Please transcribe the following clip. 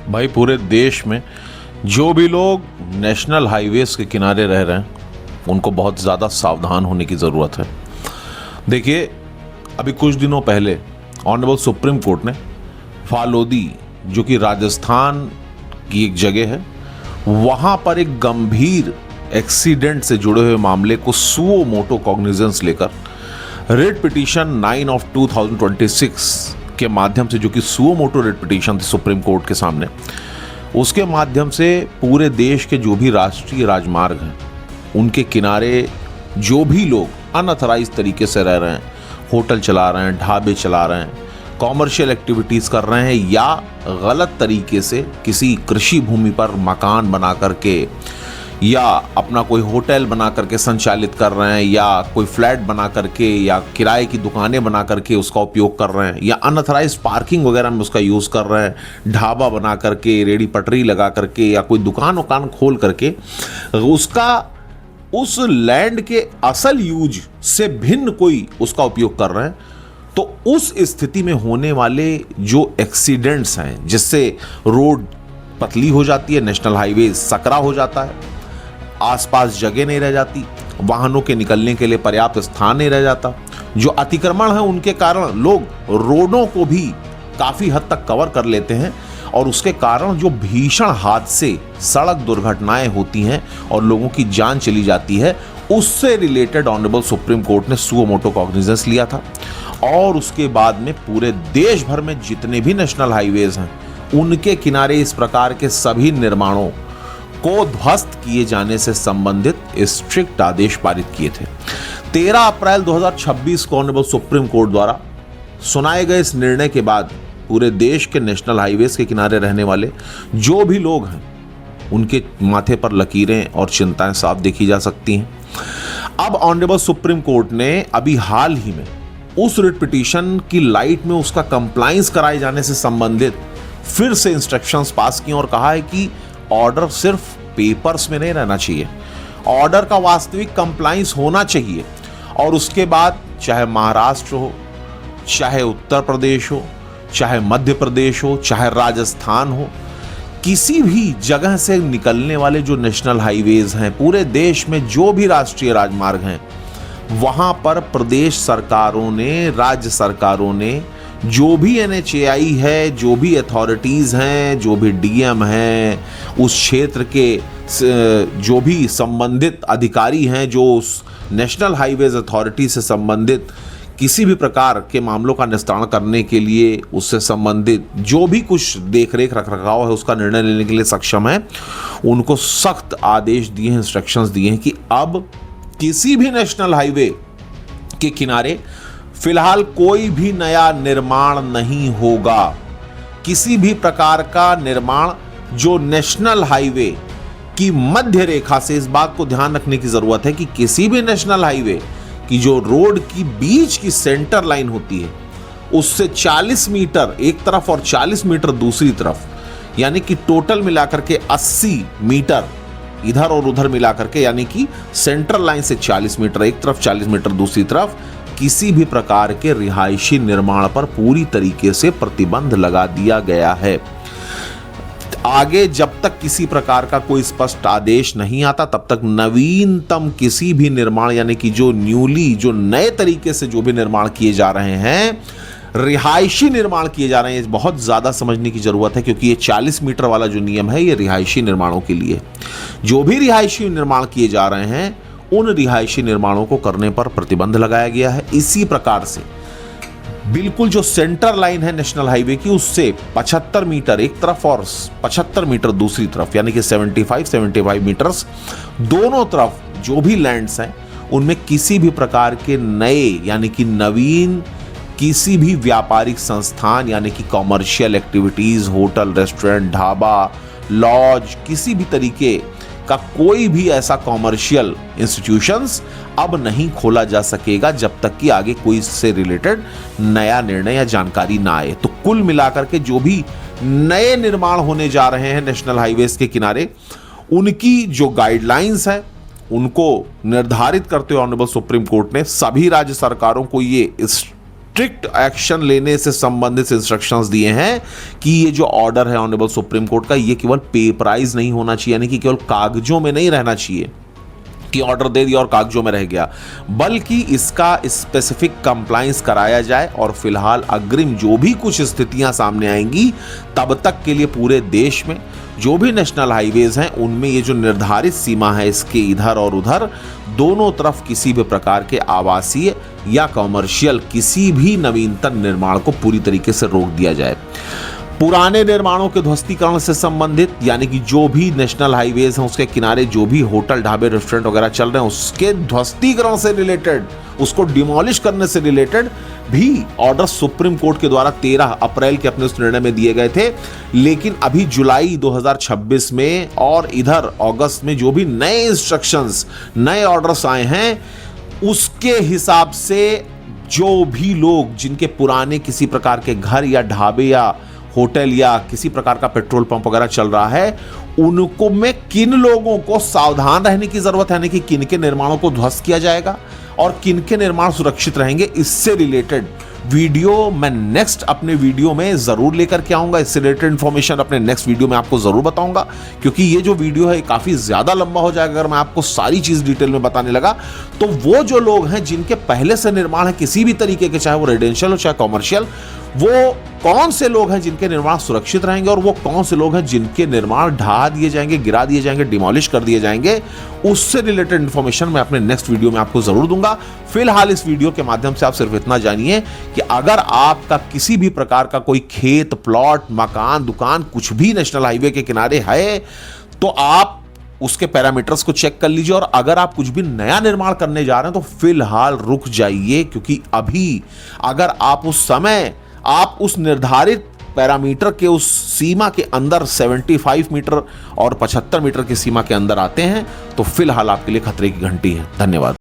भाई पूरे देश में जो भी लोग नेशनल हाईवेज के किनारे रह रहे हैं उनको बहुत ज़्यादा सावधान होने की ज़रूरत है। देखिए, अभी कुछ दिनों पहले ऑनरेबल सुप्रीम कोर्ट ने फालोदी, जो कि राजस्थान की एक जगह है, वहाँ पर एक गंभीर एक्सीडेंट से जुड़े हुए मामले को सुओ मोटो कॉग्निजेंस लेकर रिट पिटीशन 9 ऑफ 2026 के माध्यम से, जो कि सुओ मोटो रिट पिटीशन थी सुप्रीम कोर्ट के सामने, उसके माध्यम से पूरे देश के जो भी राष्ट्रीय राजमार्ग हैं उनके किनारे जो भी लोग अनऑथराइज तरीके से रह रहे हैं, होटल चला रहे हैं, ढाबे चला रहे हैं, कॉमर्शियल एक्टिविटीज़ कर रहे हैं, या गलत तरीके से किसी कृषि भूमि पर मकान बना करके या अपना कोई होटल बना करके संचालित कर रहे हैं, या कोई फ्लैट बना करके या किराए की दुकानें बना करके उसका उपयोग कर रहे हैं, या अनऑथराइज पार्किंग वगैरह में उसका यूज़ कर रहे हैं, ढाबा बना करके, रेडी पटरी लगा करके, या कोई दुकान वकान खोल करके उसका उस लैंड के असल यूज से भिन्न कोई उसका उपयोग कर रहे हैं, तो उस स्थिति में होने वाले जो एक्सीडेंट्स हैं, जिससे रोड पतली हो जाती है, नेशनल हाईवे सकरा हो जाता है, आसपास जगह नहीं रह जाती, वाहनों के निकलने के लिए पर्याप्त स्थान नहीं रह जाता, जो अतिक्रमण है उनके कारण लोग रोडों को भी काफ़ी हद तक कवर कर लेते हैं, और उसके कारण जो भीषण हादसे, सड़क दुर्घटनाएं होती हैं और लोगों की जान चली जाती है, उससे रिलेटेड ऑनरेबल सुप्रीम कोर्ट ने सुओ मोटो कॉग्निजेंस लिया था। और उसके बाद में पूरे देश भर में जितने भी नेशनल हाईवेज हैं उनके किनारे इस प्रकार के सभी निर्माणों को ध्वस्त किए जाने से संबंधित स्ट्रिक्ट आदेश पारित किए थे। 13 अप्रैल 2026 को ऑनरेबल सुप्रीम कोर्ट द्वारा सुनाए गए इस निर्णय के बाद पूरे देश के नेशनल हाईवेज के किनारे रहने वाले जो भी लोग हैं उनके माथे पर लकीरें और चिंताएं साफ देखी जा सकती हैं। अब ऑनरेबल सुप्रीम कोर्ट ने अभी हाल ही में उस रिट पिटीशन की लाइट में उसका कंप्लायंस कराए जाने से संबंधित फिर से इंस्ट्रक्शंस पास किए और कहा है कि ऑर्डर सिर्फ पेपर्स में नहीं रहना चाहिए, ऑर्डर का वास्तविक कंप्लायंस होना चाहिए। और उसके बाद चाहे महाराष्ट्र हो, चाहे उत्तर प्रदेश हो, चाहे मध्य प्रदेश हो, चाहे राजस्थान हो, किसी भी जगह से निकलने वाले जो नेशनल हाईवेज हैं, पूरे देश में जो भी राष्ट्रीय राजमार्ग हैं, वहां पर प्रदेश सरकारों ने, राज्य सरकारों ने, जो भी NHAI है, जो भी अथॉरिटीज़ हैं, जो भी DM हैं, उस क्षेत्र के जो भी संबंधित अधिकारी हैं, जो उस नेशनल हाईवेज अथॉरिटी से संबंधित किसी भी प्रकार के मामलों का निस्तारण करने के लिए, उससे संबंधित जो भी कुछ देख रेख रख रखाव है उसका निर्णय लेने के लिए सक्षम है, उनको सख्त आदेश दिए हैं, इंस्ट्रक्शंस दिए हैं कि अब किसी भी नेशनल हाईवे के किनारे फिलहाल कोई भी नया निर्माण नहीं होगा। किसी भी प्रकार का निर्माण जो नेशनल हाईवे की मध्य रेखा से, इस बात को ध्यान रखने की जरूरत है कि किसी भी नेशनल हाईवे की जो रोड की बीच की सेंटर लाइन होती है उससे 40 मीटर एक तरफ और 40 मीटर दूसरी तरफ, यानी कि टोटल मिलाकर के 80 मीटर इधर और उधर मिलाकर के, यानी कि सेंट्रल लाइन से 40 मीटर एक तरफ, 40 मीटर दूसरी तरफ, किसी भी प्रकार के रिहायशी निर्माण पर पूरी तरीके से प्रतिबंध लगा दिया गया है। आगे जब तक किसी प्रकार का कोई स्पष्ट आदेश नहीं आता तब तक नवीनतम किसी भी निर्माण, यानी कि जो नए तरीके से जो भी निर्माण किए जा रहे हैं, रिहायशी निर्माण किए जा रहे हैं, बहुत ज़्यादा समझने की ज़रूरत है, क्योंकि ये 40 मीटर वाला जो नियम है ये रिहायशी निर्माणों के लिए। जो भी रिहायशी निर्माण किए जा रहे हैं उन रिहायशी निर्माणों को करने पर प्रतिबंध लगाया गया है। इसी प्रकार से बिल्कुल जो सेंटर लाइन है नेशनल हाईवे की, उससे 75 मीटर एक तरफ और 75 मीटर दूसरी तरफ, यानी कि 75 मीटर्स दोनों तरफ जो भी लैंड्स हैं उनमें किसी भी प्रकार के नए, यानी कि नवीन किसी भी व्यापारिक संस्थान, यानी कि commercial activities, hotel, restaurant, dhaba, lodge, किसी भी तरीके का कोई भी ऐसा कॉमर्शियल इंस्टीट्यूशंस अब नहीं खोला जा सकेगा जब तक कि आगे कोई इससे रिलेटेड नया निर्णय या जानकारी ना आए। तो कुल मिलाकर के जो भी नए निर्माण होने जा रहे हैं नेशनल हाईवेज के किनारे, उनकी जो गाइडलाइंस है उनको निर्धारित करते हुए ऑनरेबल सुप्रीम कोर्ट ने सभी राज्य सरकारों को ये स्ट्रिक्ट एक्शन लेने से संबंधित इंस्ट्रक्शंस दिए हैं कि ये जो ऑर्डर है ऑनरेबल सुप्रीम कोर्ट का, ये केवल पेपराइज नहीं होना चाहिए, यानी कि केवल कागजों में नहीं रहना चाहिए कि ऑर्डर दे दिया और कागजों में रह गया, बल्कि इसका स्पेसिफिक कंप्लायंस कराया जाए। और फिलहाल अग्रिम जो भी कुछ स्थितियां सामने आएंगी, तब तक के लिए पूरे देश में जो भी नेशनल हाईवेज हैं उनमें ये जो निर्धारित सीमा है, इसके इधर और उधर दोनों तरफ किसी भी प्रकार के आवासीय या कॉमर्शियल किसी भी नवीनतम निर्माण को पूरी तरीके से रोक दिया जाए। पुराने निर्माणों के ध्वस्तीकरण से संबंधित, यानी कि जो भी नेशनल हाईवेज हैं उसके किनारे जो भी होटल, ढाबे, रेस्टोरेंट वगैरह चल रहे हैं, उसके ध्वस्तीकरण से रिलेटेड, उसको डिमोलिश करने से रिलेटेड भी ऑर्डर सुप्रीम कोर्ट के द्वारा 13 अप्रैल के अपने उस निर्णय में दिए गए थे। लेकिन अभी जुलाई 2026 में और इधर अगस्त में जो भी नए इंस्ट्रक्शंस, नए ऑर्डर्स आए हैं, उसके हिसाब से जो भी लोग जिनके पुराने किसी प्रकार के घर या ढाबे या होटल या किसी प्रकार का पेट्रोल पंप वगैरह चल रहा है, उनको में किन लोगों को सावधान रहने की जरूरत है, यानी कि किन के निर्माणों को ध्वस्त किया जाएगा और किन के निर्माण सुरक्षित रहेंगे, इससे रिलेटेड वीडियो मैं नेक्स्ट अपने वीडियो में जरूर लेकर के आऊंगा। इससे रिलेटेड इंफॉर्मेशन अपने नेक्स्ट वीडियो में आपको जरूर बताऊंगा, क्योंकि ये जो वीडियो है काफी ज्यादा लंबा हो जाएगा अगर मैं आपको सारी चीज डिटेल में बताने लगा। तो वो जो लोग हैं जिनके पहले से निर्माण है किसी भी तरीके के, चाहे वो रेजिडेंशियल हो चाहे कॉमर्शियल, वो कौन से लोग हैं जिनके निर्माण सुरक्षित रहेंगे और वो कौन से लोग हैं जिनके निर्माण ढहा दिए जाएंगे, गिरा दिए जाएंगे, डिमोलिश कर दिए जाएंगे, उससे रिलेटेड इंफॉर्मेशन मैं अपने नेक्स्ट वीडियो में आपको जरूर दूंगा। फिलहाल इस वीडियो के माध्यम से आप सिर्फ इतना जानिए कि अगर आपका किसी भी प्रकार का कोई खेत, प्लॉट, मकान, दुकान कुछ भी नेशनल हाईवे के किनारे है, तो आप उसके पैरामीटर्स को चेक कर लीजिए। और अगर आप कुछ भी नया निर्माण करने जा रहे हैं तो फिलहाल रुक जाइए, क्योंकि अभी अगर आप उस निर्धारित पैरामीटर के उस सीमा के अंदर 75 मीटर और 75 मीटर की सीमा के अंदर आते हैं तो फिलहाल आपके लिए खतरे की घंटी है। धन्यवाद।